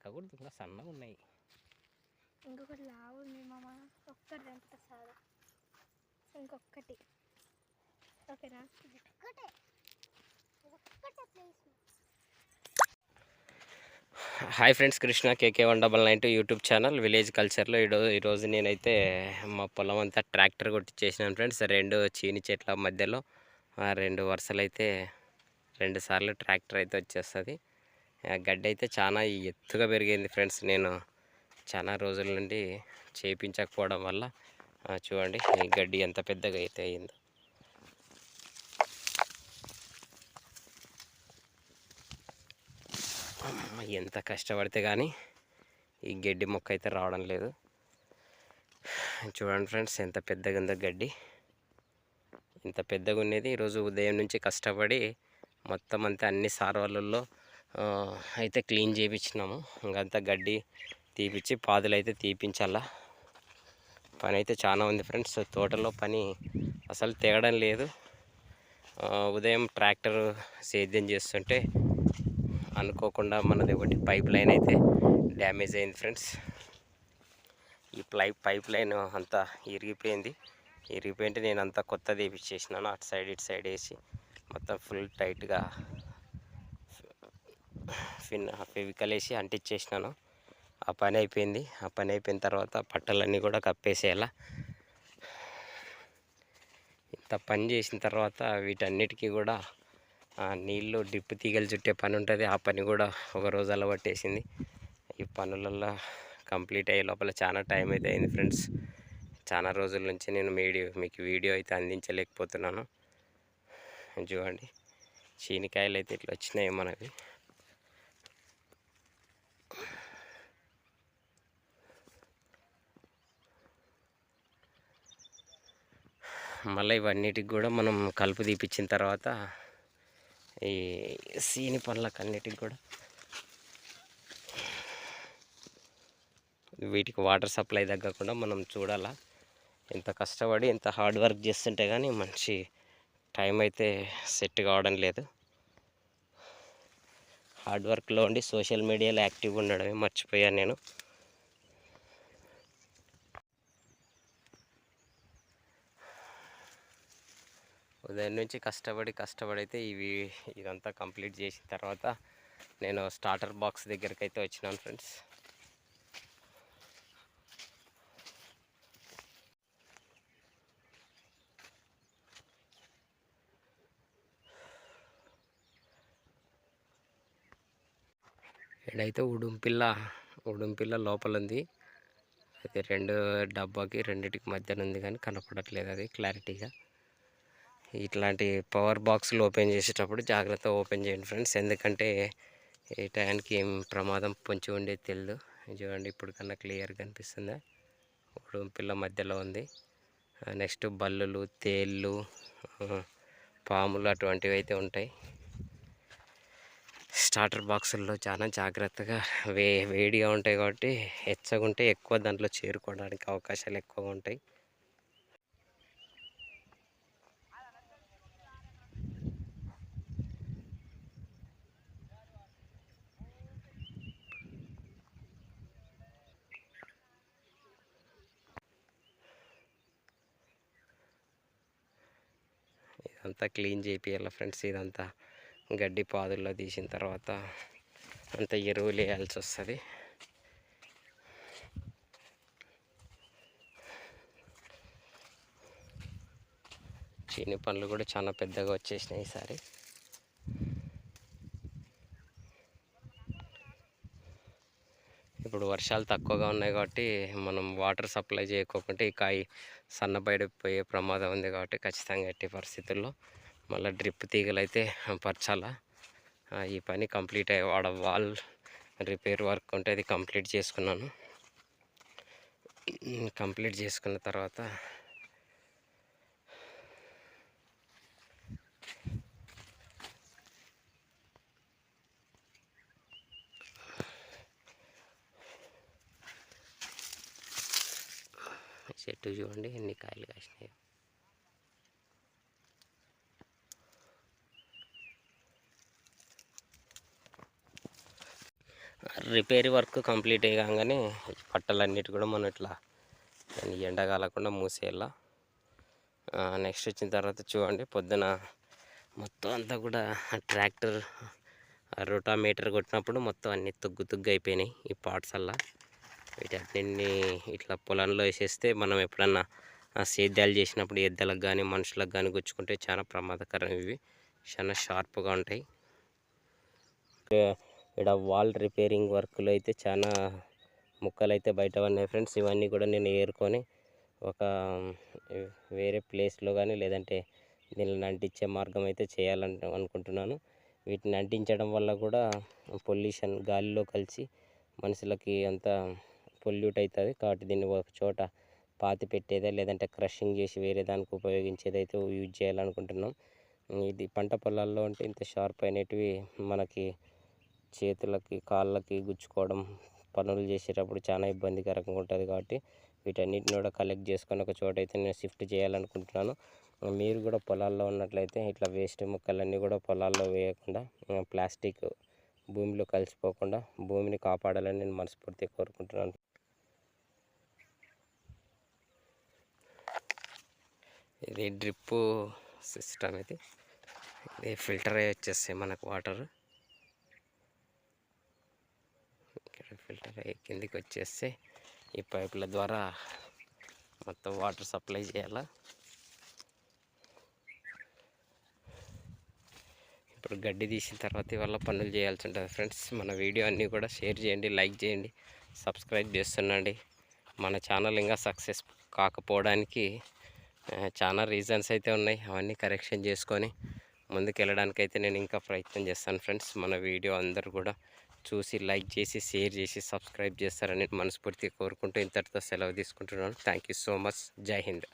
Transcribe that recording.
ఎక్కకూడదు, ఇంకా సన్నగా ఉన్నాయి. ఇంకొకటి లావు ఉంది మామ, ఒక్కటి తెంపుతా సాదా, ఇంకొకటి ఓకేనా? Hi friends, Krishna KK1992 YouTube channel village కల్చర్లో ఈరోజు నేనైతే మా పొలం అంతా ట్రాక్టర్ కొట్టించేసినాను ఫ్రెండ్స్. 2 చీని చెట్ల మధ్యలో 2 వరుసలు అయితే 2 సార్లు ట్రాక్టర్ అయితే వచ్చేస్తుంది. గడ్డి అయితే చాలా ఎత్తుగా పెరిగింది ఫ్రెండ్స్. నేను చాలా రోజుల నుండి చేయించకపోవడం వల్ల చూడండి ఈ గడ్డి ఎంత పెద్దగా అయితే అయిందో. ఎంత కష్టపడితే కానీ ఈ గడ్డి మొక్క అయితే రావడం లేదు. చూడండి ఫ్రెండ్స్ ఎంత పెద్దగా ఉందో గడ్డి. ఇంత పెద్దగా ఉన్నది ఈరోజు ఉదయం నుంచి కష్టపడి మొత్తం అంతా అన్ని సార్వలలో అయితే క్లీన్ చేయించినాము. ఇంకంతా గడ్డి తీపిచ్చి పాదులు అయితే తీపించాలా. పని అయితే చాలా ఉంది ఫ్రెండ్స్. తోటలో పని అసలు తెగడం లేదు. ఉదయం ట్రాక్టర్ సేద్యం చేస్తుంటే అనుకోకుండా మనది ఒకటి పైప్ లైన్ అయితే డ్యామేజ్ అయింది ఫ్రెండ్స్. ఈ పైప్ లైన్ అంతా ఇరిగిపోయింటే నేను అంతా కొత్తది వేయించేసినాను. అటు సైడ్ ఇటు సైడ్ వేసి మొత్తం ఫుల్ టైట్గా ఫెవికల్ వేసి అంటించేసినాను. ఆ పని అయిపోయింది. ఆ పని అయిపోయిన తర్వాత పట్టలన్నీ కూడా కప్పేసేయాల. ఇంత పని చేసిన తర్వాత వీటన్నిటికీ కూడా నీళ్ళు డ్రిప్ తీగలు చుట్టే పని ఉంటుంది. ఆ పని కూడా ఒక రోజు అలవట్టేసింది. ఈ పనులలో కంప్లీట్ అయ్యే లోపల చాలా టైం అయితే అయింది ఫ్రెండ్స్. చాలా రోజుల నుంచి నేను మీకు వీడియో అయితే అందించలేకపోతున్నాను. చూడండి చీనికాయలు అయితే ఇట్లా వచ్చినాయి మనవి. మళ్ళీ ఇవన్నిటికి కూడా మనం కలుపు తీపిచ్చిన తర్వాత ఈ సీని పండ్లకు అన్నిటికి కూడా వీటికి వాటర్ సప్లై తగ్గకుండా మనం చూడాలా. ఎంత కష్టపడి ఎంత హార్డ్ వర్క్ చేస్తుంటే కానీ మంచి టైం అయితే సెట్ కావడం లేదు. హార్డ్ వర్క్లో ఉండి సోషల్ మీడియాలో యాక్టివ్గా ఉండడమే మర్చిపోయాను నేను. ఉదయం నుంచి కష్టపడి అయితే ఇదంతా కంప్లీట్ చేసిన తర్వాత నేను స్టార్టర్ బాక్స్ దగ్గరికి అయితే వచ్చినాను ఫ్రెండ్స్. ఇక్కడైతే ఉడుంపిల్ల లోపల ఉంది. అయితే 2 డబ్బాకి రెండిటికి మధ్యన ఉంది కానీ కనపడట్లేదు అది క్లారిటీగా. ఇట్లాంటి పవర్ బాక్స్లు ఓపెన్ చేసేటప్పుడు జాగ్రత్తగా ఓపెన్ చేయండి ఫ్రెండ్స్. ఎందుకంటే ఏ టయానికి ఏం ప్రమాదం పొంచి ఉండేది తెలియదు. చూడండి ఇప్పుడు కన్నా క్లియర్గా కనిపిస్తుందా. ఉడుంపిల్ల మధ్యలో ఉంది. నెక్స్ట్ బల్లులు, తేళ్ళు, పాములు అటువంటివి అయితే ఉంటాయి. స్టార్టర్ బాక్సుల్లో చాలా జాగ్రత్తగా వేడిగా ఉంటాయి కాబట్టి ఎచ్చగుంటే ఎక్కువ దాంట్లో చేరుకోవడానికి అవకాశాలు ఎక్కువగా ఉంటాయి. ఇదంతా క్లీన్ చేపియాలి ఫ్రెండ్స్. ఇదంతా గడ్డి పాదుల్లో తీసిన తర్వాత అంత ఎరువులు వేయాల్సి వస్తుంది. చీని పండ్లు కూడా చాలా పెద్దగా వచ్చేసినాయి ఈసారి. ఇప్పుడు వర్షాలు తక్కువగా ఉన్నాయి కాబట్టి మనం వాటర్ సప్లై చేయకోకుంటే ఈ కాయ సన్నబడిపోయే ప్రమాదం ఉంది కాబట్టి ఖచ్చితంగా ఎట్టి పరిస్థితుల్లో మళ్ళీ డ్రిప్ తీగలు అయితే పరచాలా. ఈ పని కంప్లీట్ అయ్యి వాల్ రిపేర్ వర్క్ ఉంటే అది కంప్లీట్ చేసుకున్నాను. కంప్లీట్ చేసుకున్న తర్వాత చెట్టు చూడండి ఎన్ని కాయలు కాసినాయి. రిపేర్ వర్క్ కంప్లీట్ అయ్యాగానే ఈ పట్టలన్నిటి కూడా మనం ఇట్లా దాన్ని ఎండ కాలకుండా మూసేయాల. నెక్స్ట్ వచ్చిన తర్వాత చూడండి, పొద్దున మొత్తం అంతా కూడా ట్రాక్టర్ రోటామీటర్ కొట్టినప్పుడు మొత్తం అన్నీ తుగ్గు అయిపోయినాయి ఈ పార్ట్స్ అలా. వీటన్నిటిని ఇట్లా పొలంలో వేసేస్తే మనం ఎప్పుడన్నా సేద్యాలు చేసినప్పుడు ఎద్దలకు కానీ మనుషులకు కానీ గుచ్చుకుంటే చాలా ప్రమాదకరం. ఇవి చాలా షార్ప్గా ఉంటాయి. ఇక్కడ వాల్ రిపేరింగ్ వర్క్లో అయితే చాలా ముక్కలు అయితే బయట ఉన్నాయి ఫ్రెండ్స్. ఇవన్నీ కూడా నేను ఏరుకొని ఒక వేరే ప్లేస్లో కానీ లేదంటే దీనిని అంటించే మార్గం అయితే అనుకుంటున్నాను. వీటిని అంటించడం వల్ల కూడా పొల్యూషన్ గాలిలో కలిసి మనుషులకి అంతా పొల్యూట్ అవుతుంది. కాబట్టి దీన్ని ఒక చోట పాతి పెట్టేదే లేదంటే క్రషింగ్ చేసి వేరే దానికి ఉపయోగించేదైతే యూజ్ చేయాలనుకుంటున్నాం. ఇది పంట పొలాల్లో అంటే ఇంత షార్ప్ అయినటివి మనకి చేతులకి కాళ్ళకి గుచ్చుకోవడం పనులు చేసేటప్పుడు చాలా ఇబ్బందికరంగా ఉంటుంది. కాబట్టి వీటన్నిటిని కూడా కలెక్ట్ చేసుకొని ఒక చోట అయితే నేను షిఫ్ట్ చేయాలనుకుంటున్నాను. మీరు కూడా పొలాల్లో ఉన్నట్లయితే ఇట్లా వేస్ట్ ముక్కలన్నీ కూడా పొలాల్లో వేయకుండా ప్లాస్టిక్ భూమిలో కలిసిపోకుండా భూమిని కాపాడాలని నేను మనస్ఫూర్తిగా కోరుకుంటున్నాను. ఇది డ్రిప్పు సిస్టమ్. ఇది ఫిల్టర్ అయ్యి వచ్చేస్తాయి మనకు వాటర్. ఇక్కడ ఫిల్టర్ అయ్యి కిందికి వచ్చేస్తే ఈ పైపుల ద్వారా మొత్తం వాటర్ సప్లై చేయాలా. ఇప్పుడు గడ్డి తీసిన తర్వాత ఇవల్ల పనులు చేయాల్సి ఉంటుంది ఫ్రెండ్స్. మన వీడియో అన్నీ కూడా షేర్ చేయండి, లైక్ చేయండి, సబ్స్క్రైబ్ చేస్తుండండి. మన ఛానల్ ఇంకా సక్సెస్ కాకపోవడానికి చాలా రీజన్స్ అయితే ఉన్నాయి. అవన్నీ కరెక్షన్ చేసుకొని ముందుకు వెళ్ళడానికైతే నేను ఇంకా ప్రయత్నం చేస్తాను ఫ్రెండ్స్. మన వీడియో అందరూ కూడా చూసి లైక్ చేసి షేర్ చేసి సబ్స్క్రైబ్ చేస్తారని మనస్ఫూర్తిగా కోరుకుంటూ ఇంతటితో సెలవు తీసుకుంటున్నాను. Thank you so much. జై హింద్.